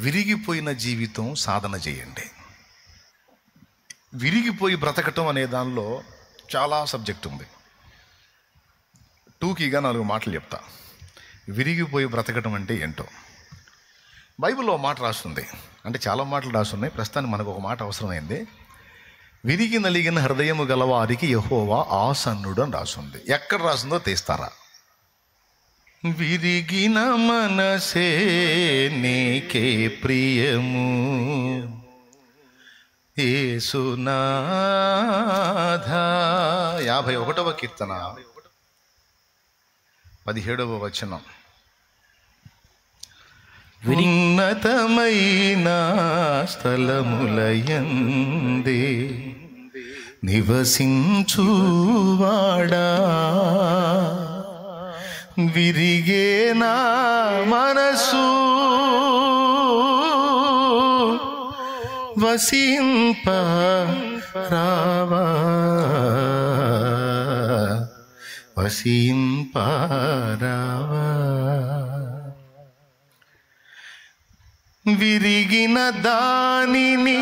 విరిగిపోయిన జీవితం సాధన చేయండి. విరిగిపోయి బ్రతకటం అనే దానిలో చాలా సబ్జెక్ట్ ఉంది. టూకీగా 4 మాటలు చెప్తా. విరిగిపోయి బ్రతకటం అంటే ఏంటో బైబిల్లో మాట రాస్తుంది. అంటే చాలా మాటలు రాస్తున్నాయి, ప్రస్తుతానికి మనకు ఒక మాట అవసరమైంది. విరిగి నలిగిన హృదయము గలవారికి యెహోవా ఆసన్నుడు అని రాస్తుంది. ఎక్కడ రాస్తుందో తీస్తారా? విరిగిన మనసే నీకే ప్రియము యేసునాథ. 51వ కీర్తన 17వ వచనం. ఉన్నతమైన స్థలములయందే నివసించువాడా, విరిగే నా మనసు వసింప రావా, వసింప రావా. విరిగిన దానిని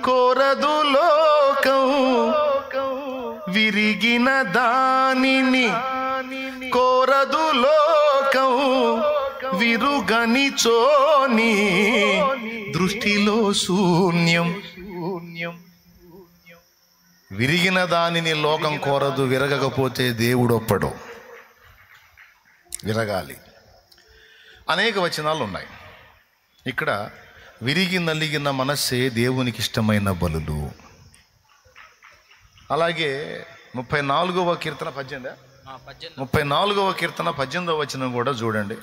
కోరదు లోకం, విరిగిన దానిని కోరదు లోకం, విరుగని చోని దృష్టిలో శూన్యం. విరిగిన దానిని లోకం కోరదు, విరగకపోతే దేవుడొప్పడు. విరగాలి. అనేక వచనాలు ఉన్నాయి. ఇక్కడ విరిగి నలిగిన మనస్సే దేవునికి ఇష్టమైన బలులు. అలాగే 34వ కీర్తన 34వ కీర్తన 18వ వచనం కూడా చూడండి.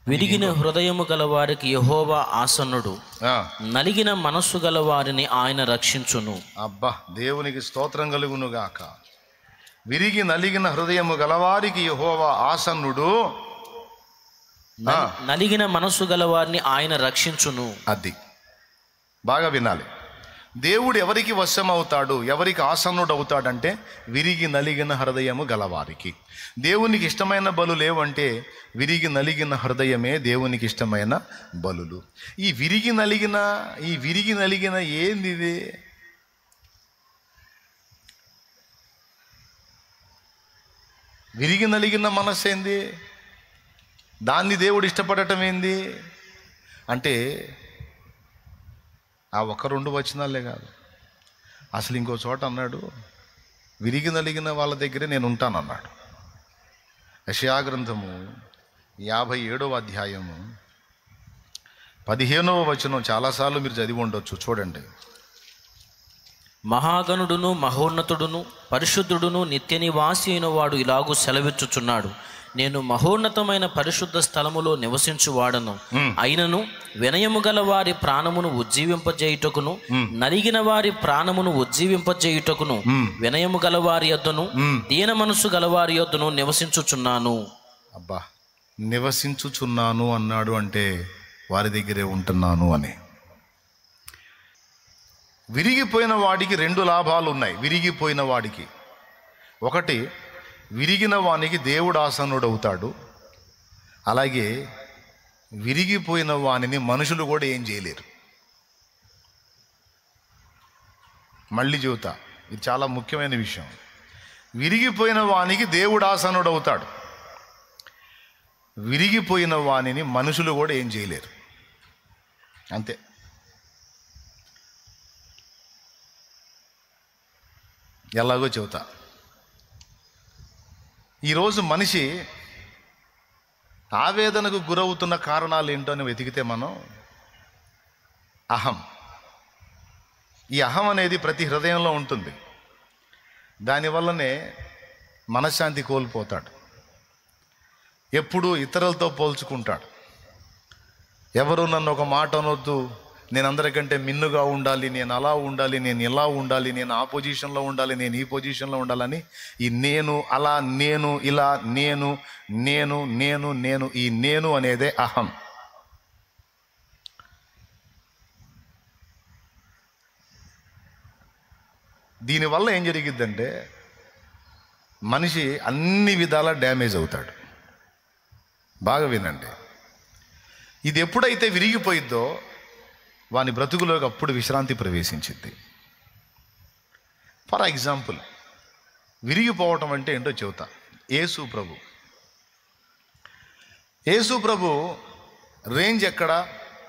విరిగిన హృదయము గల వారికి యెహోవా ఆసన్నుడు, నలిగిన మనస్సు గల వారిని ఆయన రక్షించును. అబ్బా, దేవునికి స్తోత్రం కలుగును గాక. విరిగి నలిగిన హృదయము గలవారికి యెహోవా ఆసన్నుడు, నలిగిన మనస్సు గల వారిని ఆయన రక్షించును. అది బాగా వినాలి. దేవుడు ఎవరికి వశం అవుతాడు, ఎవరికి ఆసన్నుడు అవుతాడంటే విరిగి నలిగిన హృదయము గలవారికి. దేవునికి ఇష్టమైన బలులు ఏవంటే విరిగి నలిగిన హృదయమే దేవునికి ఇష్టమైన బలులు. ఈ విరిగి నలిగిన ఏంది ఇది? విరిగి నలిగిన మనస్సు ఏంది? దాన్ని దేవుడు ఇష్టపడటం ఏంది అంటే ఆ 1-2 వచనాలే కాదు, అసలు ఇంకో చోట అన్నాడు, విరిగి నలిగిన వాళ్ళ దగ్గరే నేను ఉంటానన్నాడు. యెషయా గ్రంథము 57వ అధ్యాయము 15వ వచనం చాలాసార్లు మీరు చదివి ఉండొచ్చు. చూడండి. మహాగణుడును మహోన్నతుడును పరిశుద్ధుడును నిత్య నివాసి అయిన వాడు ఇలాగూ సెలవిచ్చుచున్నాడు, నేను మహోన్నతమైన పరిశుద్ధ స్థలములో నివసించువాడను. అయినను వినయము గల వారి ప్రాణమును ఉజ్జీవింపజేయుటకును, నలిగిన వారి ప్రాణమును ఉజ్జీవింపజేయుటకును వినయము గల వారి యొద్దను దీన మనసు గల వారి యొద్దను నివసించుచున్నాను. అబ్బా, నివసించుచున్నాను అన్నాడు అంటే వారి దగ్గరే ఉంటున్నాను అని. విరిగిపోయిన వాడికి 2 లాభాలు ఉన్నాయి. విరిగిపోయిన వాడికి ఒకటి, విరిగిన వానికి దేవుడు ఆసన్నుడు అవుతాడు. అలాగే విరిగిపోయిన వానిని మనుషులు కూడా ఏం చేయలేరు. మళ్ళీ చెబుతా, ఇది చాలా ముఖ్యమైన విషయం. విరిగిపోయిన వానికి దేవుడు ఆసన్నుడు అవుతాడు. విరిగిపోయిన వానిని మనుషులు కూడా ఏం చేయలేరు. అంతే. ఎలాగో చెబుతా. ఈరోజు మనిషి ఆవేదనకు గురవుతున్న కారణాలు ఏంటో అని వెతికితే మనం అహం. ఈ అహం అనేది ప్రతి హృదయంలో ఉంటుంది. దానివల్లనే మనశ్శాంతి కోల్పోతాడు. ఎప్పుడు ఇతరులతో పోల్చుకుంటాడు. ఎవరు నన్ను ఒక మాట అనొద్దు, నేను అందరికంటే మిన్నుగా ఉండాలి, నేను అలా ఉండాలి, నేను ఇలా ఉండాలి, నేను ఆ పొజిషన్లో ఉండాలి, నేను ఈ పొజిషన్లో ఉండాలని ఈ నేను, అలా, నేను, ఇలా, నేను నేను నేను నేను ఈ నేను అనేదే అహం. దీనివల్ల ఏం జరిగిద్దంటే మనిషి అన్ని విధాలా డ్యామేజ్ అవుతాడు. బాగా వినండి. ఇది ఎప్పుడైతే విరిగిపోయిద్దో వాని బ్రతుకులోకి అప్పుడు విశ్రాంతి ప్రవేశించింది. ఫర్ ఎగ్జాంపుల్, విరిగిపోవటం అంటే ఏంటో చెబుతా. యేసు ప్రభు రేంజ్ ఎక్కడ,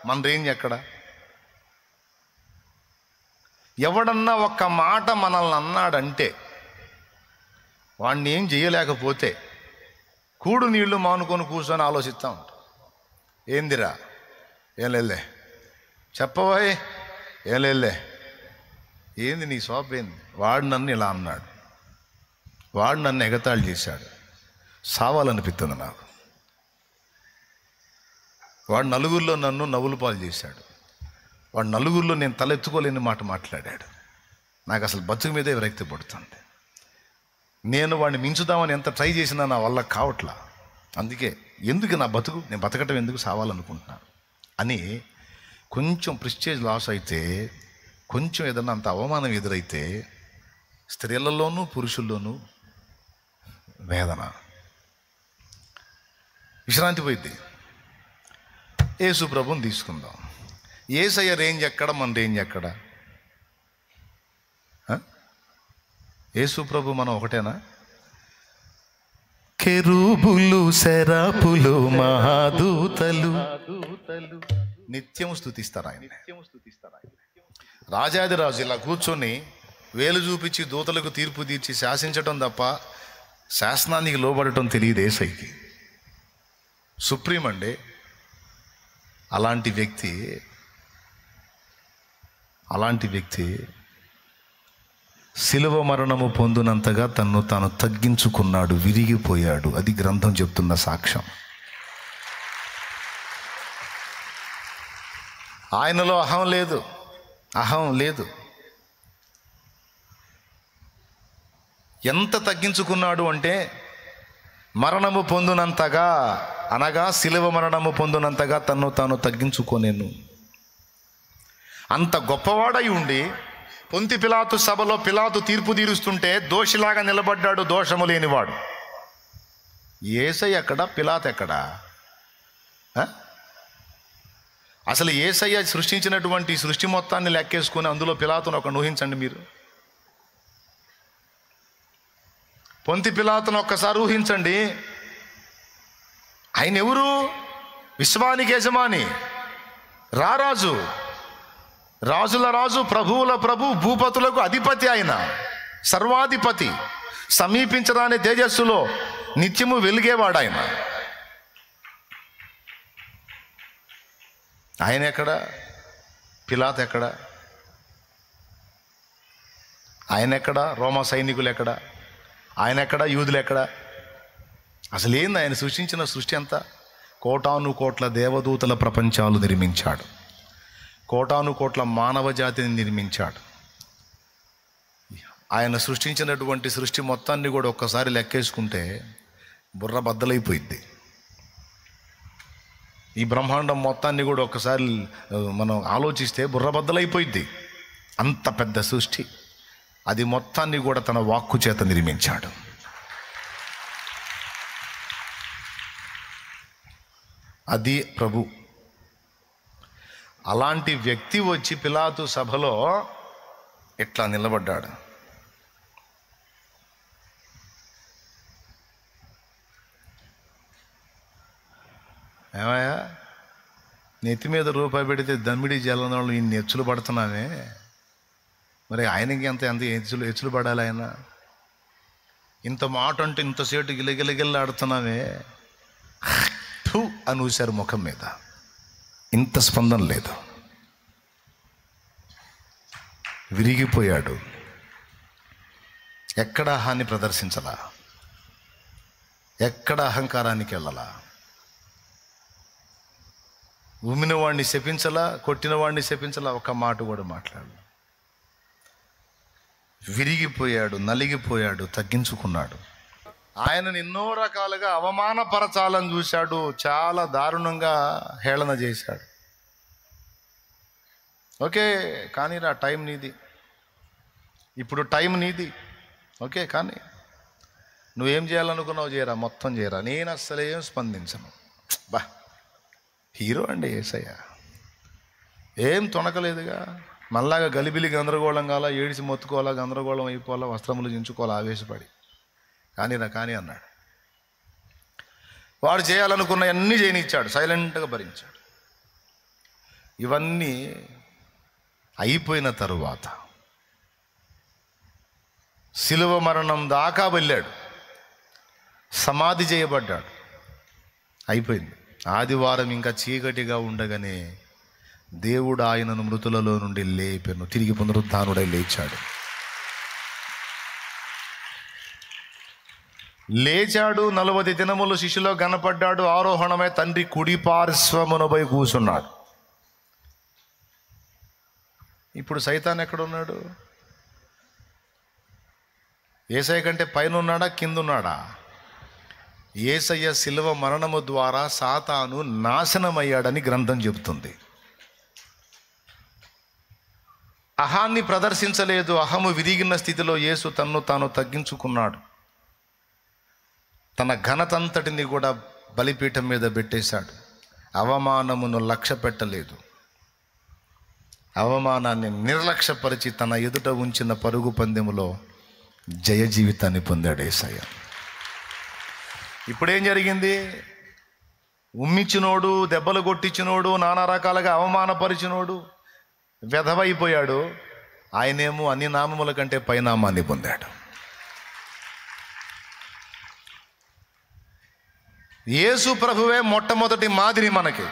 మన రేంజ్ ఎక్కడ? ఎవడన్నా ఒక్క మాట మనల్ని అన్నాడంటే వాడిని ఏం చేయలేకపోతే కూడు నీళ్లు మానుకొని కూర్చొని ఆలోచిస్తూ ఉంటాం. ఏందిరా, ఏం లేదులే, చెప్పబోయ్, ఏం లేదులే, ఏంది నీ సోప్ ఏంది, వాడు నన్ను ఇలా అన్నాడు, వాడు నన్ను ఎగతాళి చేశాడు, సావాలనిపిస్తుంది నాకు, వాడు నలుగురిలో నన్ను నవ్వులు పాలు చేశాడు, వాడు నలుగురిలో నేను తలెత్తుకోలేని మాట మాట్లాడాడు, నాకు అసలు బతుకు మీదే విరక్తి పడుతుంది, నేను వాడిని మించుదామని ఎంత ట్రై చేసినా నా వల్ల కావట్లా, అందుకే ఎందుకు నా బతుకు, నేను బతకటం ఎందుకు, సావాలనుకుంటున్నాను అని కొంచెం ప్రెస్టేజ్ లాస్ అయితే, కొంచెం ఏదన్నా అంత అవమానం ఎదురైతే స్త్రీలలోనూ పురుషుల్లోనూ వేదన, విశ్రాంతి పోయింది. యేసు ప్రభుని తీసుకుందాం. యేసయ్య రేంజ్ ఎక్కడ, మన రేంజ్ ఎక్కడ? యేసు ప్రభు మనం ఒకటేనా? కెరూబులు, సెరాపులు, మహాదూతలు నిత్యము స్తుతిస్తారు ఆయన. రాజాదిరాజు ఇలా కూర్చొని వేలు చూపించి దూతలకు తీర్పు తీర్చి శాసించటం తప్ప శాసనానికి లోబడటం తెలియదు యేసయ్యకి. సుప్రీం అండి. అలాంటి వ్యక్తి శిలువ మరణము పొందినంతగా తన్ను తాను తగ్గించుకున్నాడు, విరిగిపోయాడు. అది గ్రంథం చెప్తున్న సాక్ష్యం. ఆయనలో అహం లేదు. ఎంత తగ్గించుకున్నాడు అంటే మరణము పొందినంతగా, అనగా శిలువ మరణము పొందినంతగా తన్ను తాను తగ్గించుకోనేను. అంత గొప్పవాడై ఉండి పొంతి పిలాతు సభలో పిలాతు తీర్పు తీరుస్తుంటే దోషిలాగా నిలబడ్డాడు, దోషము లేనివాడు. యేసయ్య ఎక్కడ, పిలాతు ఎక్కడా? అసలు యేసయ్య సృష్టించినటువంటి సృష్టి మొత్తాన్ని లెక్కేసుకుని అందులో పిలాతును ఒక ఊహించండి మీరు. పొంతి పిలాతును ఒక్కసారి ఊహించండి. ఆయన ఎవరు? విశ్వానికి యజమాని, రారాజు, రాజుల రాజు, ప్రభువుల ప్రభు, భూపతులకు అధిపతి, ఆయన సర్వాధిపతి, సమీపించరాని తేజస్సులో నిత్యము వెలిగేవాడు ఆయన. ఆయన ఎక్కడ? పిలాతు ఎక్కడ? ఆయన ఎక్కడ? రోమా సైనికులు ఎక్కడ? ఆయన ఎక్కడ? యూదులు ఎక్కడ? అసలు ఏంది ఆయన సృష్టించిన సృష్టి అంతా? కోటాను కోట్ల దేవదూతల ప్రపంచాలు నిర్మించాడు, కోటాను కోట్ల మానవ జాతిని నిర్మించాడు. ఆయన సృష్టించినటువంటి సృష్టి మొత్తాన్ని కూడా ఒక్కసారి లెక్కేసుకుంటే బుర్ర బద్దలైపోయింది. ఈ బ్రహ్మాండం మొత్తాన్ని కూడా ఒక్కసారి మనం ఆలోచిస్తే బుర్ర బద్దలైపోయింది. అంత పెద్ద సృష్టి, అది మొత్తాన్ని కూడా తన వాక్కు చేత నిర్మించాడు. అది ప్రభు. అలాంటి వ్యక్తి వచ్చి పిలాతు సభలో ఇట్లా నిలబడ్డాడు. ఏమయ్యా, నెత్తి మీద రూపాయి పెడితే దమ్మిడి జల్లని వాళ్ళు ఇన్ని ఎచ్చులు పడుతున్నామే, మరి ఆయనకి ఎంత ఎచ్చులు పడాలి? ఆయన ఇంత మాట అంటే ఇంతసేటు గిలగిలగిల్లాడుతున్నామే అని ఊశారు ముఖం మీద. ఇంత స్పందన లేదు. విరిగిపోయాడు. ఎక్కడ అహాన్ని ప్రదర్శించలా, ఎక్కడ అహంకారానికి వెళ్ళలా, ఉమ్మిన వాడిని శపించలా, కొట్టిన వాడిని శపించలా, ఒక మాట కూడా మాట్లాడాలి. విరిగిపోయాడు, నలిగిపోయాడు, తగ్గించుకున్నాడు. ఆయనను ఎన్నో రకాలుగా అవమానపరచాలని చూశాడు, చాలా దారుణంగా హేళన చేశాడు. ఓకే, కానీ రా, టైం నీది, ఇప్పుడు టైం నీది, ఓకే, కానీ నువ్వేం చేయాలనుకున్నావు చేయరా, మొత్తం చేయరా, నేను అస్సలు ఏం స్పందించను. బా, హీరో అండి యేసయ్య. ఏం తొణకలేదుగా. మళ్ళాగా గలిబిలి గందరగోళం కాలా, ఏడిసి మొత్తుకోవాలా, గందరగోళం అయిపోవాలా, వస్త్రములు చించుకోవాలా ఆవేశపడి. కానీ అన్నాడు. వాడు చేయాలనుకున్న అన్నీ చేయనిచ్చాడు, సైలెంట్గా భరించాడు. ఇవన్నీ అయిపోయిన తరువాత శిలువ మరణం దాకా వెళ్ళాడు, సమాధి చేయబడ్డాడు, అయిపోయింది. ఆదివారం ఇంకా చీకటిగా ఉండగానే దేవుడు ఆయనను మృతులలో నుండి లేపెను, తిరిగి పునరుత్థానుడై లేచాడు. లేచాడు, 40 దినములు శిష్యులో కనపడ్డాడు, ఆరోహణమై తండ్రి కుడి పార్శ్వమునపై కూర్చున్నాడు. ఇప్పుడు సైతాన్ ఎక్కడున్నాడు? యేసయ్య కంటే పైన ఉన్నాడా, కింద ఉన్నాడా? యేసయ్య శిలువ మరణము ద్వారా సాతాను నాశనమయ్యాడని గ్రంథం చెబుతుంది. అహాన్ని ప్రదర్శించలేదు. అహము విరిగిన స్థితిలో యేసు తన్ను తాను తగ్గించుకున్నాడు. తన ఘనతంతటిని కూడా బలిపీఠం మీద పెట్టేశాడు. అవమానమును లక్ష్య పెట్టలేదు. అవమానాన్ని నిర్లక్ష్యపరిచి తన ఎదుట ఉంచిన పరుగు పందెములో జయ జీవితాన్ని పొందాడు యేసయ్య. ఇప్పుడేం జరిగింది? ఉమ్మిచ్చినోడు, దెబ్బలు కొట్టించినోడు, నానా రకాలుగా అవమానపరిచినోడు వెధవైపోయాడు. ఆయనేమో అన్ని నామముల కంటే పైనామాన్ని పొందాడు. యేసు ప్రభువే మొట్టమొదటి మాదిరి మనకి,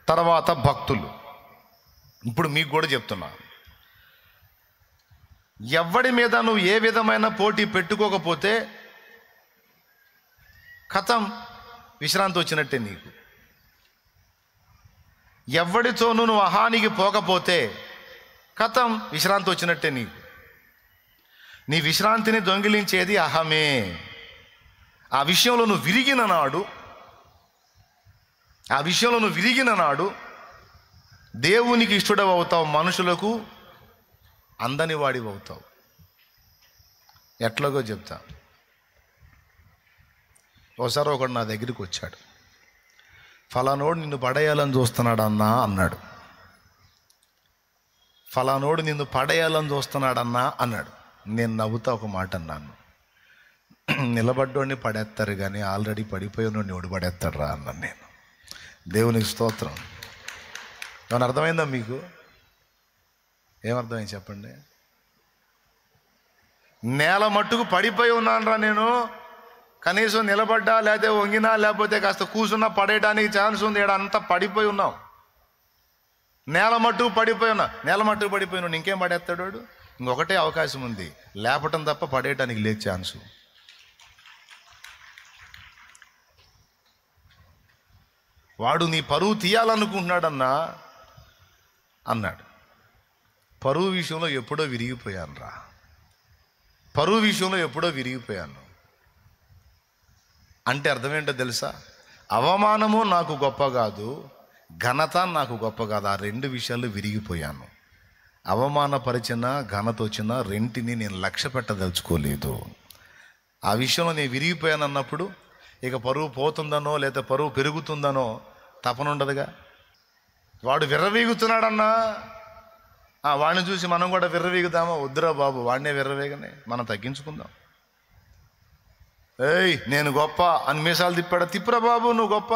తర్వాత భక్తులు. ఇప్పుడు మీకు కూడా చెప్తున్నా, ఎవడి మీద నువ్వు ఏ విధమైన పోటీ పెట్టుకోకపోతే ఖతం, విశ్రాంతి వచ్చినట్టే నీకు. ఎవడితోనూ నువ్వు అహానికి పోకపోతే ఖతం, విశ్రాంతి వచ్చినట్టే నీకు. నీ విశ్రాంతిని దొంగిలించేది అహమే. ఆ విషయంలో నువ్వు విరిగిన నాడు దేవునికి ఇష్టడవు అవుతావు, మనుషులకు అందని వాడివి అవుతావు. ఎట్లాగో చెప్తా. ఒకసారి ఒకడు నా దగ్గరికి వచ్చాడు, ఫలానోడు నిన్ను పడేయాలని చూస్తున్నాడు అన్నా అన్నాడు. ఫలానోడు నిన్ను పడేయాలని చూస్తున్నాడన్నా అన్నాడు. నేను నవ్వుతా ఒక మాట అన్నాను, నిలబడ్డోడిని పడేస్తారు కానీ ఆల్రెడీ పడిపోయినోడిని ఎవడు పడేస్తాడు రా అన్నాను నేను. దేవునికి స్తోత్రం. ఏమన్నా అర్థమైందా మీకు? ఏమర్థమైంది చెప్పండి? నేల మట్టుకు పడిపోయి ఉన్నాను రా నేను, కనీసం నిలబడ్డా లేకపోతే వంగినా లేకపోతే కాస్త కూర్చున్నా పడేయడానికి ఛాన్స్ ఉంది. ఇక్కడ అంతా పడిపోయి ఉన్నాం. నేల మట్టుకు పడిపోయి ఉన్నా. నేల మట్టుకు పడిపోయినా ఇంకేం పడేస్తాడు వాడు? ఇంకొకటే అవకాశం ఉంది, లేపటం తప్ప పడేయటానికి లేదు ఛాన్సు. వాడు నీ పరువు తీయాలనుకుంటున్నాడన్నా అన్నాడు. పరువు విషయంలో ఎప్పుడో విరిగిపోయాను రా, పరువు విషయంలో ఎప్పుడో విరిగిపోయాను అంటే అర్థం ఏంటో తెలుసా? అవమానము నాకు గొప్ప కాదు, ఘనత నాకు గొప్ప కాదు. ఆ రెండు విషయాలు విరిగిపోయాను. అవమానపరిచిన ఘనత వచ్చిన రెంటిని నేను లక్ష్య పెట్టదలుచుకోలేదు. ఆ విషయంలో నేను విరిగిపోయాను అన్నప్పుడు ఇక పరువు పోతుందనో లేదా పరువు పెరుగుతుందనో తపన ఉండదుగా. వాడు విర్రవీగుతున్నాడన్నా, వాడిని చూసి మనం కూడా విర్రవీగుదామా? వద్దురా బాబు, వాడినే విర్రవేగనే, మనం తగ్గించుకుందాం. ఏయ్ నేను గొప్ప అని మీసాలు తిప్పాడా? తిప్పురా బాబు, నువ్వు గొప్ప.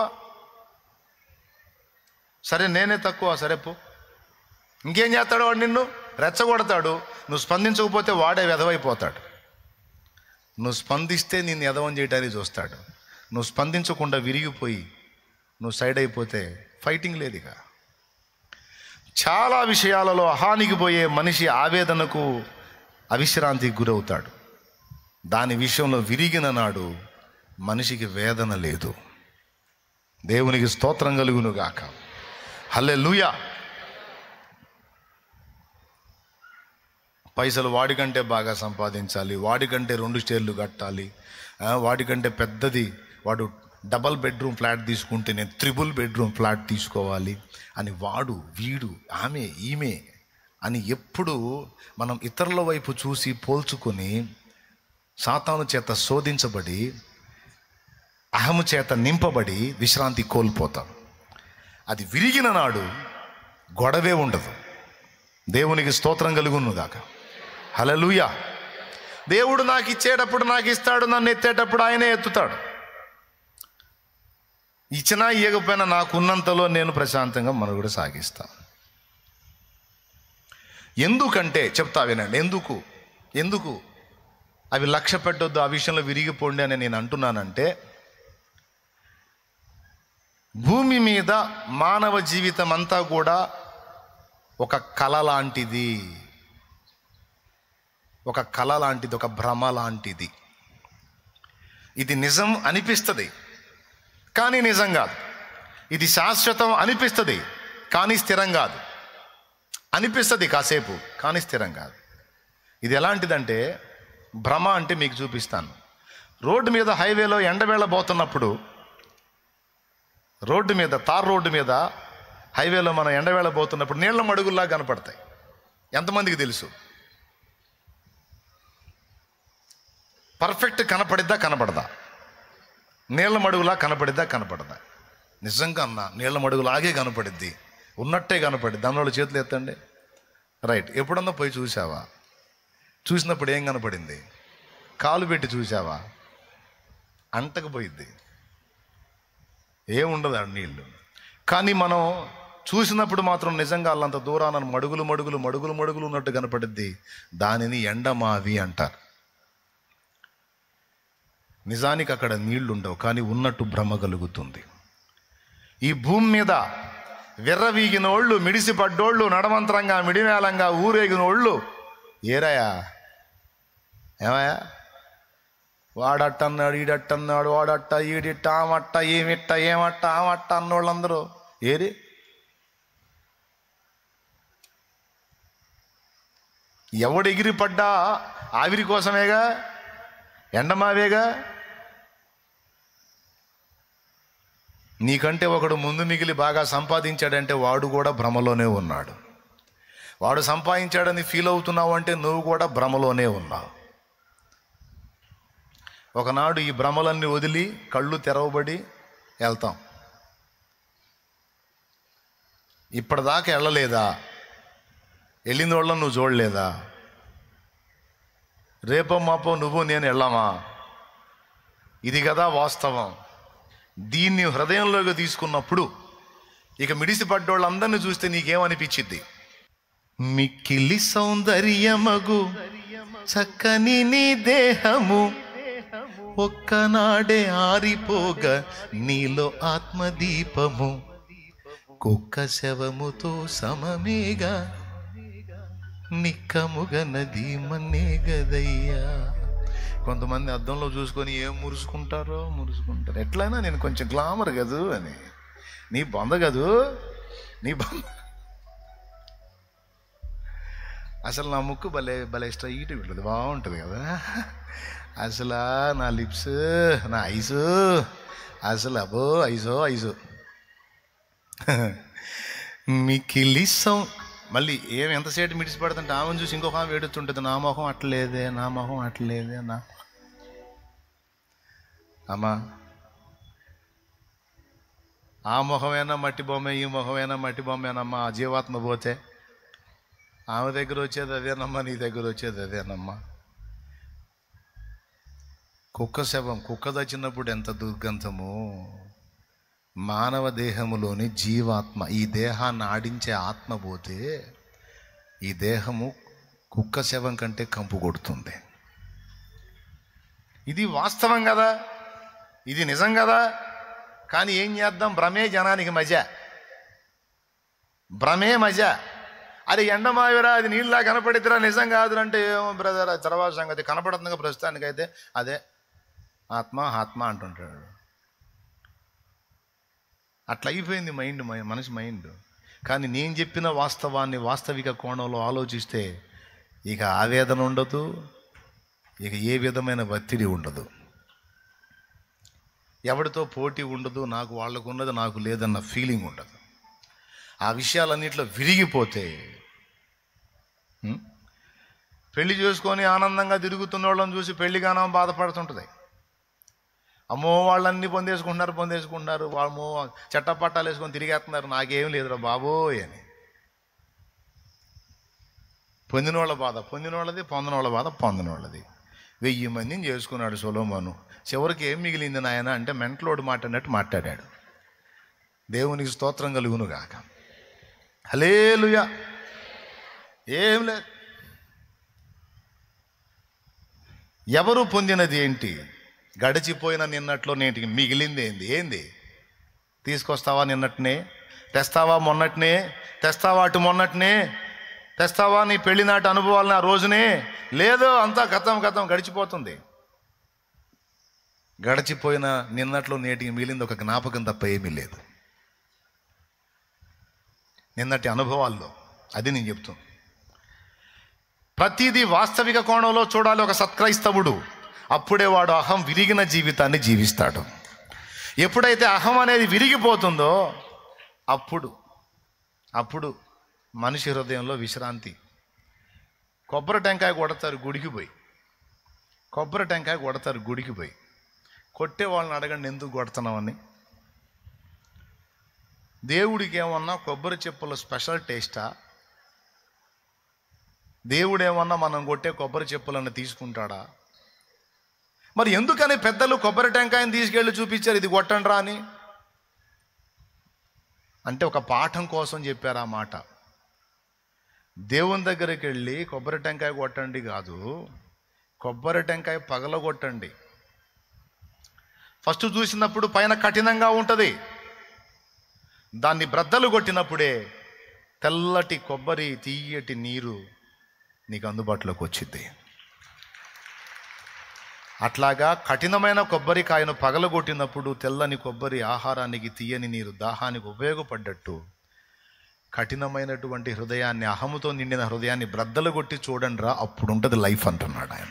సరే నేనే తక్కువ, సరే పో. ఇంకేం చేస్తాడు వాడు? నిన్ను రెచ్చగొడతాడు. నువ్వు స్పందించకపోతే వాడే వెధవైపోతాడు. నువ్వు స్పందిస్తే నిన్ను ఎదవం చేయడానికి చూస్తాడు. నువ్వు స్పందించకుండా విరిగిపోయి నువ్వు సైడ్ అయిపోతే ఫైటింగ్ లేదు. ఇక చాలా విషయాలలో హానికి పోయే మనిషి ఆవేదనకు, అవిశ్రాంతికి గురవుతాడు. దాని విషయంలో విరిగిన నాడు మనిషికి వేదన లేదు. దేవునికి స్తోత్రం కలుగును గాక. హల్లెలూయా. పైసలు వాడికంటే బాగా సంపాదించాలి, వాడికంటే 2 స్టేర్లు కట్టాలి, వాడికంటే పెద్దది, వాడు డబల్ బెడ్రూమ్ ఫ్లాట్ తీసుకుంటే నేను 3 బెడ్రూమ్ ఫ్లాట్ తీసుకోవాలి అని వాడు, వీడు, ఆమె, ఈమె అని ఎప్పుడు మనం ఇతరుల వైపు చూసి పోల్చుకొని సాతాను చేత శోధించబడి అహము చేత నింపబడి విశ్రాంతి కోల్పోతాం. అది విరిగిన నాడు గొడవే ఉండదు. దేవునికి స్తోత్రం కలుగును గాక. హల్లెలూయా. దేవుడు నాకు ఇచ్చేటప్పుడు నాకు ఇస్తాడు, నన్ను ఎత్తేటప్పుడు ఆయనే ఎత్తుతాడు. ఇచ్చినా ఇవ్వకపోయినా నాకున్నంతలో నేను ప్రశాంతంగా మనుగడ సాగిస్తాను. ఎందుకంటే చెప్తా వినండి. ఎందుకు అవి లక్ష్య పెట్టొద్దు, ఆ విషయంలో విరిగిపోండి అని నేను అంటున్నానంటే, భూమి మీద మానవ జీవితం అంతా కూడా ఒక కళ లాంటిది, ఒక భ్రమ లాంటిది. ఇది నిజం అనిపిస్తుంది కానీ నిజం కాదు. ఇది శాశ్వతం అనిపిస్తుంది కానీ స్థిరం కాదు. అనిపిస్తుంది కాసేపు కానీ స్థిరం కాదు. ఇది ఎలాంటిదంటే, భ్రమ అంటే మీకు చూపిస్తాను. రోడ్డు మీద హైవేలో ఎండవేళ పోతున్నప్పుడు, తార్ రోడ్డు మీద హైవేలో మనం ఎండవేళ పోతున్నప్పుడు నీళ్ల మడుగుల్లా కనపడతాయి. ఎంతమందికి తెలుసు? పర్ఫెక్ట్ కనపడిద్దా కనపడదా? నీళ్ల మడుగులా కనపడదా? నిజంగా అన్న నీళ్ల మడుగులాగే కనపడిద్ది, ఉన్నట్టే కనపడిద్ది. దానిలో చేతులు ఎత్తండి. రైట్. ఎప్పుడన్నా పోయి చూసావా? చూసినప్పుడు ఏం కనపడింది? కాలు పెట్టి చూసావా? అంటకపోయిద్ది, ఏముండదు ఆ నీళ్ళు. కానీ మనం చూసినప్పుడు మాత్రం నిజంగా అల్లంత దూరాన మడుగులు ఉన్నట్టు కనపడిద్ది. దానిని ఎండమావి అంటారు. నిజానికి అక్కడ నీళ్లుండవు కానీ ఉన్నట్టు భ్రమ కలుగుతుంది. ఈ భూమి మీద విర్రవీగిన వాళ్ళు, మిడిసిపడ్డోళ్ళు, నడమంతరంగా మిడిమేళంగా ఊరేగిన వాళ్ళు ఏరాయా? ఏమయ్యా? వాడట్టన్నాడు, ఈడట్టన్నాడు, వాడట్ట, ఈడిట్ట, ఆమట్ట, ఏమట్ట ఆమట్ట అన్నోళ్ళందరూ ఏరి? ఎవడు ఎగిరి పడ్డా ఆవిరి కోసమేగా, ఎండమావేగా. నీకంటే ఒకడు ముందు మిగిలి బాగా సంపాదించాడంటే వాడు కూడా భ్రమలోనే ఉన్నాడు. వాడు సంపాదించాడని ఫీల్ అవుతున్నావు అంటే నువ్వు కూడా భ్రమలోనే ఉన్నావు. ఒకనాడు ఈ భ్రమలన్నీ వదిలి కళ్ళు తెరవబడి వెళ్తాం. ఇప్పటిదాకా వెళ్ళలేదా? వెళ్ళిన వాళ్ళని నువ్వు చూడలేదా? రేపో మాపో నువ్వు నేను వెళ్ళామా? ఇది కదా వాస్తవం. దీన్ని హృదయంలోకి తీసుకున్నప్పుడు ఇక మిడిసిపడ్డోళ్ళందరినీ చూస్తే నీకేమనిపించిద్ది? మిక్కిలి సౌందర్యమగు చక్కని నీ దేహము ఒక్కనాడే ఆరిపోగా నీలో ఆత్మదీపము కుక్క శవముతో సమమేగా నిక్కముగా నది మన్నే గదయ్యా. కొంతమంది అద్దంలో చూసుకొని ఏం మురుసుకుంటారో. ఎట్లయినా నేను కొంచెం గ్లామర్ కదూ అని. నీ బొంద కదూ, నీ బొంద. అసలు నా ముక్కు భలే స్ట్రైట్ ఉంటుంది, బాగుంటుంది కదా. అసలు నా లిప్స్, నా ఐసు, అసలు అబ్బో ఐజో మికిలిసం. మళ్ళీ ఎంతసేపు మిడిసి పడుతుంటే ఆమెను చూసి ఇంకొక ఆమె ఏడుతుంటుంది, నా మొహం అట్లేదే. అమ్మా, ఆ మొహమైనా మట్టి బొమ్మే, ఈ మొహమైనా మట్టి బొమ్మేనమ్మా. ఆ జీవాత్మ పోతే ఆమె దగ్గర వచ్చేది అదేనమ్మా, నీ దగ్గర వచ్చేది అదేనమ్మా. కుక్క శవం, కుక్క దచ్చినప్పుడు ఎంత దుర్గంధము. మానవ దేహములోని జీవాత్మ, ఈ దేహాన్ని ఆడించే ఆత్మ పోతే ఈ దేహము కుక్క శవం కంటే కంపు కొడుతుంది. ఇది వాస్తవం కదా, ఇది నిజం కదా. కానీ ఏం చేద్దాం? భ్రమే జనానికి భ్రమే మజా. అది ఎండమావిరా, అది నీళ్ళలా కనపడిద్దిరా, నిజం కాదురంటే ఏమో బ్రదర్, తర్వాత సంగతి కనపడుతుంది. ప్రస్తుతానికైతే అదే ఆత్మ అంటుంటాడు. అట్లా అయిపోయింది మనిషి మైండ్. కానీ నేను చెప్పిన వాస్తవాన్ని వాస్తవిక కోణంలో ఆలోచిస్తే ఇక ఆవేదన ఉండదు, ఇక ఏ విధమైన ఒత్తిడి ఉండదు, ఎవరితో పోటీ ఉండదు, నాకు వాళ్ళకు ఉన్నది నాకు లేదన్న ఫీలింగ్ ఉండదు. ఆ విషయాలన్నింటిలో విరిగిపోతే పెళ్లి చేసుకొని ఆనందంగా తిరుగుతున్న వాళ్ళని చూసి పెళ్లిగానం బాధపడుతుంటుంది. అమ్మో వాళ్ళన్నీ పొందేసుకుంటున్నారు వాళ్ళమో చట్టపట్టాలు వేసుకొని తిరిగేస్తున్నారు, నాకేం లేదురా బాబోయ్ అని. పొందినోళ్ళ బాధ పొందినోళ్ళది, పొందనోళ్ళ బాధ పొందనోళ్ళది. 1000 మందిని చేసుకున్నాడు సొలొమోను. చివరికి ఏం మిగిలింది నాయన అంటే మెంటలోడు మాట్లాడినట్టు మాట్లాడాడు. దేవునికి స్తోత్రం కలుగును గాక. హల్లెలూయా. ఏం లేదు. ఎవరు పొందినది ఏంటి? గడిచిపోయిన నిన్నట్లో నేటికి మిగిలింది ఏంది? తీసుకొస్తావా నిన్నటినే? తెస్తావా మొన్నటినే? తెస్తావా అటు మొన్నటినే? తెస్తావా నీ పెళ్లినాటి అనుభవాలను ఆ రోజునే? లేదు, అంతా గతం గడిచిపోతుంది. గడిచిపోయిన నిన్నట్లో నేటికి మిగిలింది ఒక జ్ఞాపకం తప్ప ఏమీ లేదు నిన్నటి అనుభవాల్లో. అది నేను చెప్తాను. ప్రతిదీ వాస్తవిక కోణంలో చూడాలి ఒక సత్క్రైస్తవుడు. అప్పుడే వాడు అహం విరిగిన జీవితాన్ని జీవిస్తాడు. ఎప్పుడైతే అహం అనేది విరిగిపోతుందో అప్పుడు మనిషి హృదయంలో విశ్రాంతి. కొబ్బరి టెంకాయ కొడతారు గుడికి పోయి. కొట్టే వాళ్ళని అడగండి ఎందుకు కొడుతున్నామని. దేవుడికి ఏమన్నా కొబ్బరి చెప్పుల స్పెషల్ టేస్టా? దేవుడు ఏమన్నా మనం కొట్టే కొబ్బరి చెప్పులను తీసుకుంటాడా? మరి ఎందుకని పెద్దలు కొబ్బరి టెంకాయని తీసుకెళ్ళి చూపించారు, ఇది కొట్టండ్రా అని? అంటే ఒక పాఠం కోసం చెప్పారు ఆ మాట. దేవుని దగ్గరికి వెళ్ళి కొబ్బరి టెంకాయ కొట్టండి కాదు, కొబ్బరి టెంకాయ పగలగొట్టండి. ఫస్ట్ చూసినప్పుడు పైన కఠినంగా ఉంటుంది, దాన్ని బ్రద్దలు కొట్టినప్పుడే తెల్లటి కొబ్బరి తీయటి నీరు నీకు అందుబాటులోకి వచ్చింది. అట్లాగా కఠినమైన కొబ్బరికాయను పగలగొట్టినప్పుడు తెల్లని కొబ్బరి ఆహారానికి, తీయని నీరు దాహానికి ఉపయోగపడ్డట్టు కఠినమైనటువంటి హృదయాన్ని, అహముతో నిండిన హృదయాన్ని బ్రద్దలు కొట్టి చూడండి రా, అప్పుడు ఉంటుంది లైఫ్ అంటున్నాడు ఆయన.